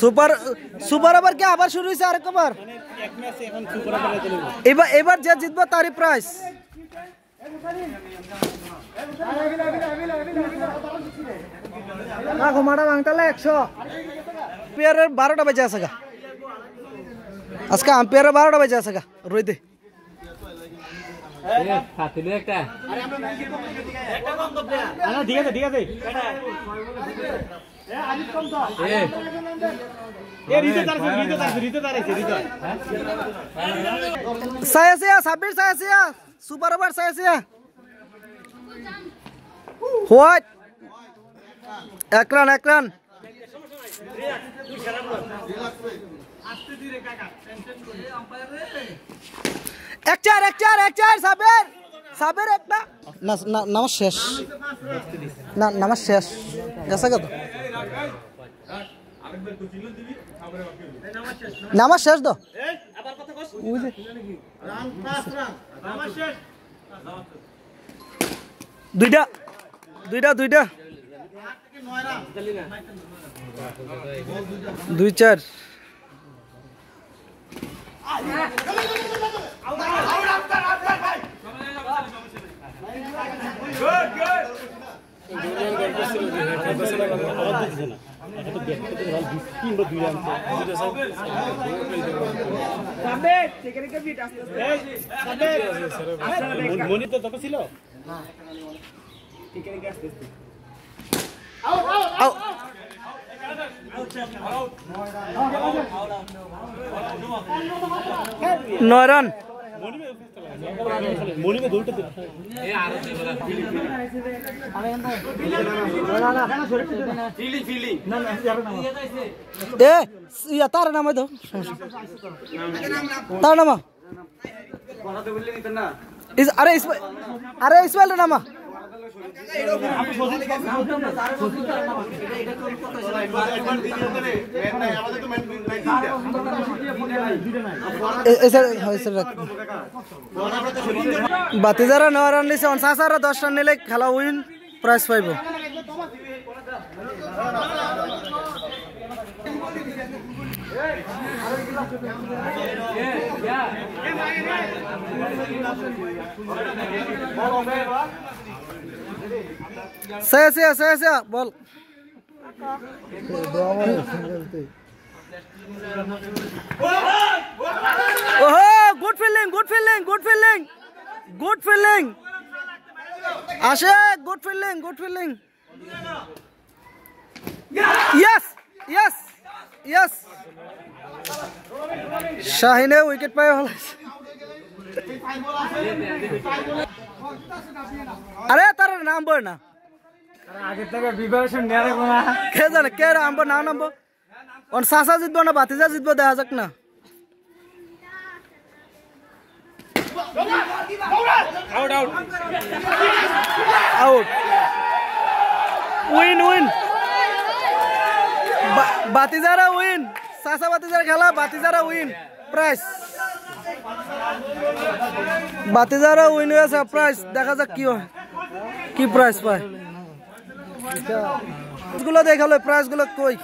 Super super over কি আবার শুরু হয়েছে আরেকবার? এবার এবার যে জিতবে তারই প্রাইস। না ঘুমাটা ভাঙতালে 100। আম্পায়ারের 12টা বেজে আছে গা, আজকে আম্পায়ারের 12টা বেজে আছে গা রইতে। সায়াসিয়া সাব্বির সায়াসিয়া সুপার ওভার সায়াসিয়া হোয়াইট 1 রান 1 রান। এক চার সাবের সাবের একটা না নামাজ শেষ, না নামাজ শেষ গেছে কত নামাজ শেষ তো দুইটা দুইটা দুইটা 2-4 9 রান। তার নাম তার নামা আরে ইসমাইলের নামা বাতিজারা 9 রান নিছে, 10 রান নিলে খেলা উইন প্রাইজ পাইব। সায়াসিয়া বল। ওহো গুড ফিল্ডিং আসে, গুড ফিল্ডিং ইয়েস শাহিনে উইকেট পাই হল। আরে তার নাম বল না, আগে থেকে প্রিপারেশন নেয়া রাখবো না, কে জানে কে নামবো না নামবো। ওর সাসা জিতবো না বাতিজা জিতবো দেখা যাক না। আউট উইন বাতিজারা উইন, সাসা বাতিজারা খেলা, বাতিজারা উইন প্রাইজ, বাতিজারা উইন হয়েছে প্রাইজ। দেখা যাক কি প্রাইজ পায়। গুলো দেখালো প্রাইজ গুলো কই।